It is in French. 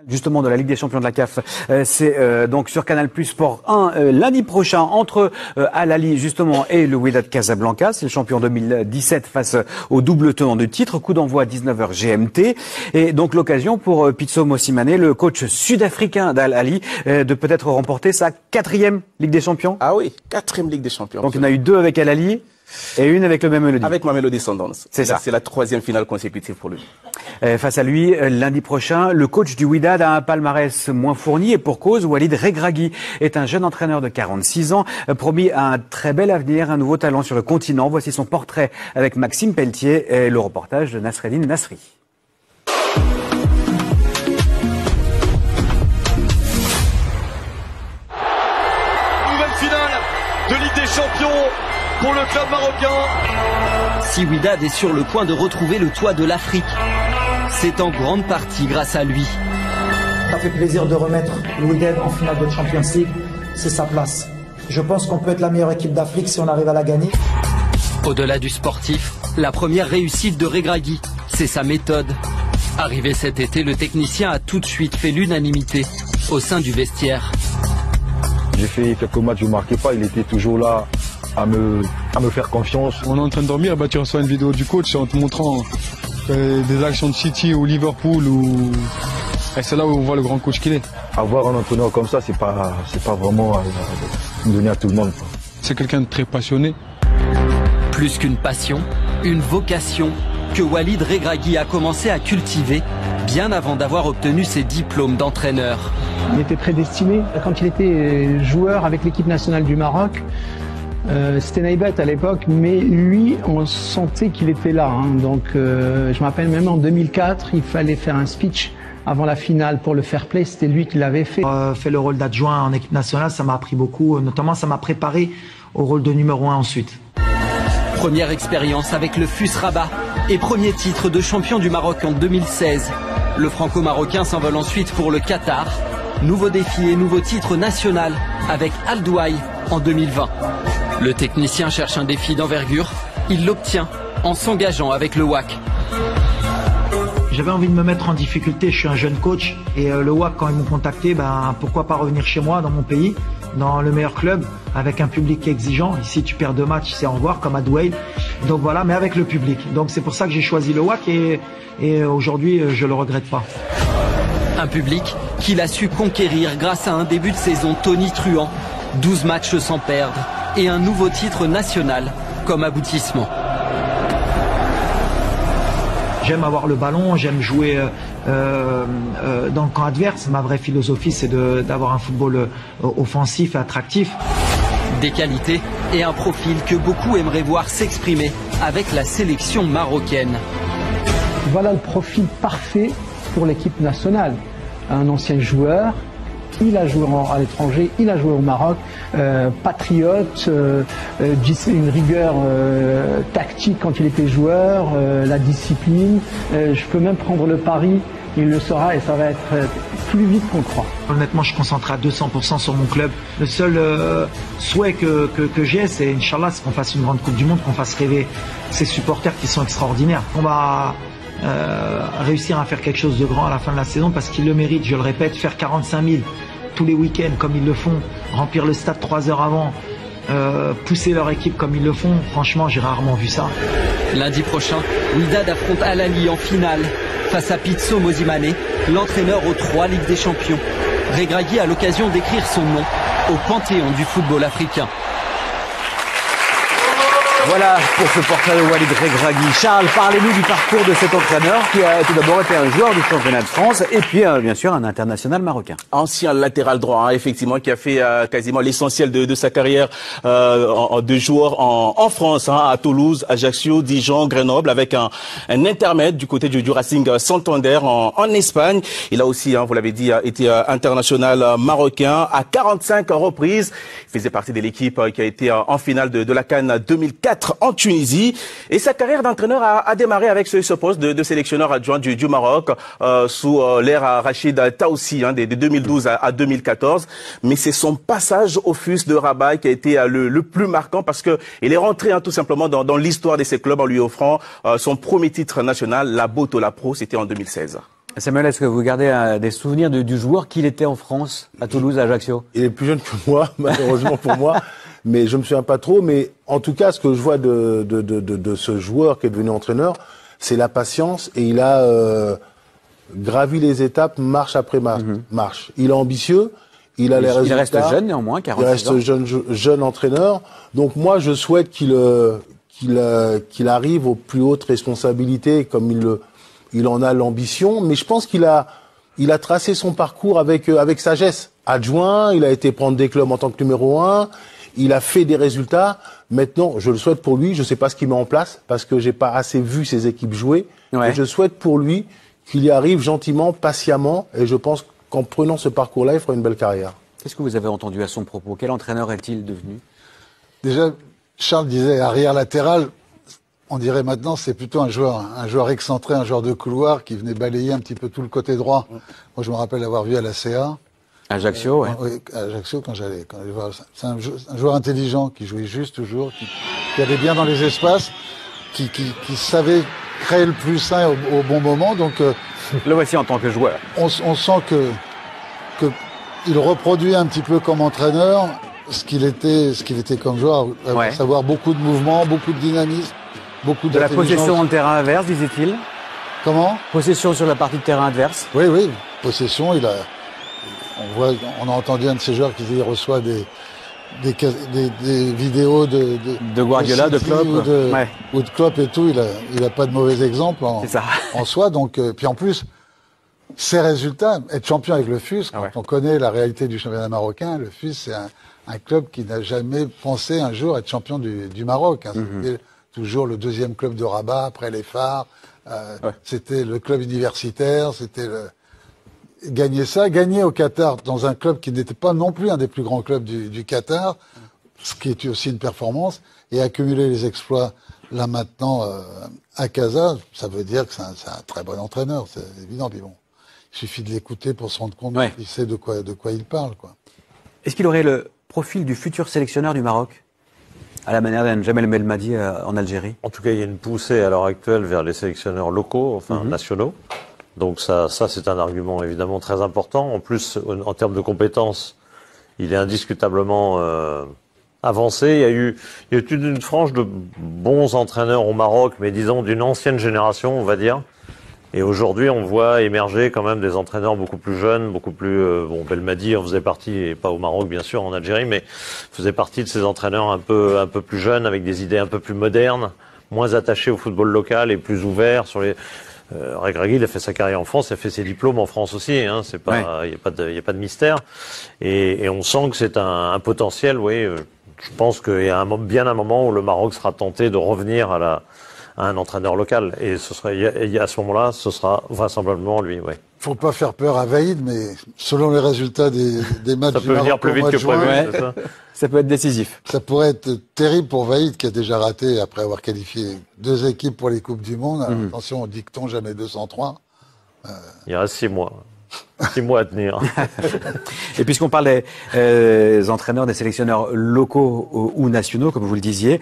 Justement de la Ligue des Champions de la CAF, c'est donc sur Canal+ Sport 1 lundi prochain entre Al Ahly justement et le Wydad Casablanca. C'est le champion 2017 face au double tenant du titre. Coup d'envoi à 19h GMT et donc l'occasion pour Pitso Mosimane, le coach sud-africain d'Al Ahly, de peut-être remporter sa 4e Ligue des Champions. Ah oui, 4e Ligue des Champions. Donc il y en a eu 2 avec Al Ahly et une avec le Mamelodi. Avec Mamelodi Sundowns. C'est ça. C'est la 3e finale consécutive pour lui. Face à lui, lundi prochain, le coach du Wydad a un palmarès moins fourni et pour cause, Walid Regragui est un jeune entraîneur de 46 ans, promis à un très bel avenir, un nouveau talent sur le continent. Voici son portrait avec Maxime Pelletier et le reportage de Nasreddine Nasri. Nouvelle finale de Ligue des Champions pour le club marocain. Si Wydad est sur le point de retrouver le toit de l'Afrique, c'est en grande partie grâce à lui. Ça fait plaisir de remettre Wydad en finale de Champions League, c'est sa place. Je pense qu'on peut être la meilleure équipe d'Afrique si on arrive à la gagner. Au-delà du sportif, la première réussite de Regragui, c'est sa méthode. Arrivé cet été, le technicien a tout de suite fait l'unanimité au sein du vestiaire. J'ai fait quelques matchs, je ne marquais pas, il était toujours là à me faire confiance. On est en train de dormir, tu reçois une vidéo du coach en te montrant des actions de City ou Liverpool et c'est là où on voit le grand coach qu'il est. Avoir un entraîneur comme ça, c'est pas vraiment donné à tout le monde. C'est quelqu'un de très passionné. Plus qu'une passion, une vocation que Walid Regragui a commencé à cultiver bien avant d'avoir obtenu ses diplômes d'entraîneur. Il était prédestiné. Quand il était joueur avec l'équipe nationale du Maroc, c'était Naïbet à l'époque, mais lui, on sentait qu'il était là. Donc, je me rappelle même en 2004, il fallait faire un speech avant la finale pour le fair play. C'était lui qui l'avait fait. Fait le rôle d'adjoint en équipe nationale, ça m'a appris beaucoup. Notamment, ça m'a préparé au rôle de numéro 1 ensuite. Première expérience avec le FUS Rabat et premier titre de champion du Maroc en 2016. Le franco-marocain s'envole ensuite pour le Qatar. Nouveau défi et nouveau titre national avec Al Douaï en 2020. Le technicien cherche un défi d'envergure. Il l'obtient en s'engageant avec le WAC. J'avais envie de me mettre en difficulté, je suis un jeune coach. Et le WAC, quand ils m'ont contacté, pourquoi pas revenir chez moi, dans mon pays, dans le meilleur club, avec un public exigeant. Ici, tu perds 2 matchs, c'est au revoir, comme à Douai. Donc voilà, mais avec le public. Donc c'est pour ça que j'ai choisi le WAC et aujourd'hui, je le regrette pas. Un public qu'il a su conquérir grâce à un début de saison tonitruant. 12 matchs sans perdre et un nouveau titre national comme aboutissement. J'aime avoir le ballon, j'aime jouer dans le camp adverse. Ma vraie philosophie, c'est d'avoir un football offensif et attractif. Des qualités et un profil que beaucoup aimeraient voir s'exprimer avec la sélection marocaine. Voilà le profil parfait pour l'équipe nationale. Un ancien joueur, il a joué à l'étranger, il a joué au Maroc, patriote, une rigueur tactique quand il était joueur, la discipline. Je peux même prendre le pari, il le saura et ça va être plus vite qu'on croit. Honnêtement, je suis concentré à 200% sur mon club. Le seul souhait que j'ai, c'est, Inch'Allah, c'est qu'on fasse une grande Coupe du Monde, qu'on fasse rêver ces supporters qui sont extraordinaires. On va réussir à faire quelque chose de grand à la fin de la saison parce qu'ils le méritent, je le répète, faire 45 000 tous les week-ends comme ils le font, remplir le stade 3 heures avant, pousser leur équipe comme ils le font, franchement j'ai rarement vu ça. Lundi prochain, Wydad affronte Al Ahly en finale face à Pitso Mosimane, l'entraîneur aux 3 Ligues des Champions. Regragui a l'occasion d'écrire son nom au panthéon du football africain. Voilà pour ce portrait de Walid Regragui. Charles, parlez-nous du parcours de cet entraîneur qui a tout d'abord été un joueur du championnat de France et puis bien sûr un international marocain. Ancien latéral droit, effectivement, qui a fait quasiment l'essentiel de sa carrière de joueur en France, à Toulouse, Ajaccio, Dijon, Grenoble, avec un intermède du côté du Racing Santander en Espagne. Il a aussi, vous l'avez dit, été international marocain à 45 reprises. Il faisait partie de l'équipe qui a été en finale de la CAN 2004 en Tunisie. Et sa carrière d'entraîneur a démarré avec ce poste de sélectionneur adjoint du Maroc sous l'ère Rachid Taoussi de 2012 à 2014. Mais c'est son passage au FUS de Rabat qui a été le plus marquant parce que il est rentré tout simplement dans l'histoire de ces clubs en lui offrant son premier titre national, la Botola Pro, c'était en 2016. Samuel, est-ce que vous gardez des souvenirs du joueur qu'il était en France, à Toulouse, à Ajaccio? Il est plus jeune que moi, malheureusement pour moi, mais je me souviens pas trop. Mais en tout cas, ce que je vois de ce joueur qui est devenu entraîneur, c'est la patience, et il a gravi les étapes marche après marche. Il est ambitieux, il a les résultats. Il reste jeune néanmoins, 46 ans. Il reste jeune entraîneur. Donc moi, je souhaite qu'il arrive aux plus hautes responsabilités, comme il en a l'ambition. Mais je pense qu'il a tracé son parcours avec sagesse. Adjoint, il a été prendre des clubs en tant que numéro 1. Il a fait des résultats. Maintenant, je le souhaite pour lui. Je sais pas ce qu'il met en place parce que j'ai pas assez vu ses équipes jouer. Ouais. Mais je souhaite pour lui qu'il y arrive gentiment, patiemment. Et je pense qu'en prenant ce parcours-là, il fera une belle carrière. Qu'est-ce que vous avez entendu à son propos? Quel entraîneur est-il devenu? Déjà, Charles disait arrière latéral. On dirait maintenant c'est plutôt un joueur excentré, un joueur de couloir qui venait balayer un petit peu tout le côté droit. Moi, je me rappelle l'avoir vu à la CA. Ajaccio, oui. À Ajaccio, quand j'allais voir. C'est un joueur intelligent qui jouait juste toujours, qui allait bien dans les espaces, qui savait créer le plus un au bon moment. Donc, le voici en tant que joueur. On sent que il reproduit un petit peu comme entraîneur ce qu'il était comme joueur, à savoir beaucoup de mouvements, beaucoup de dynamisme. Beaucoup de la possession en terrain adverse, disait-il. Comment? Possession sur la partie de terrain adverse. Oui, possession. On a entendu un de ces joueurs qui reçoit des vidéos de Guardiola, de Klopp, ou de Klopp et tout. Il a pas de mauvais exemple en soi. Donc, puis en plus, ses résultats, être champion avec le FUS, quand on connaît la réalité du championnat marocain, le FUS c'est un club qui n'a jamais pensé un jour être champion du Maroc. C'était toujours le deuxième club de Rabat après les Phares. C'était le club universitaire, c'était gagner au Qatar dans un club qui n'était pas non plus un des plus grands clubs du Qatar, ce qui est aussi une performance, et accumuler les exploits là maintenant à Casa, ça veut dire que c'est un très bon entraîneur, c'est évident. Mais bon, il suffit de l'écouter pour se rendre compte qu'il sait de quoi il parle, quoi. Est-ce qu'il aurait le profil du futur sélectionneur du Maroc, à la manière d'Njamel Belmadi en Algérie? En tout cas, il y a une poussée à l'heure actuelle vers les sélectionneurs locaux, enfin nationaux. Donc ça c'est un argument évidemment très important. En plus, en termes de compétences, il est indiscutablement avancé. Il y a eu toute une frange de bons entraîneurs au Maroc, mais disons d'une ancienne génération, on va dire. Et aujourd'hui, on voit émerger quand même des entraîneurs beaucoup plus jeunes, beaucoup plus... Belmadi en faisait partie, et pas au Maroc bien sûr, en Algérie, mais faisait partie de ces entraîneurs un peu plus jeunes, avec des idées un peu plus modernes, moins attachés au football local et plus ouverts sur les... Regragui, il a fait sa carrière en France, il a fait ses diplômes en France aussi, c'est pas, il y a pas de mystère. Et on sent que c'est un potentiel, je pense qu'il y a bien un moment où le Maroc sera tenté de revenir à un entraîneur local. Et à ce moment-là, ce sera vraisemblablement lui, Faut pas faire peur à Vaïd, mais selon les résultats des matchs du Maroc, ça peut venir plus vite que prévu, c'est ça. Ça peut être décisif. Ça pourrait être terrible pour Vaïd, qui a déjà raté après avoir qualifié 2 équipes pour les Coupes du Monde. Attention, dicton jamais 203. Il reste 6 mois. 6 mois à tenir. Et puisqu'on parle des entraîneurs, des sélectionneurs locaux ou nationaux, comme vous le disiez,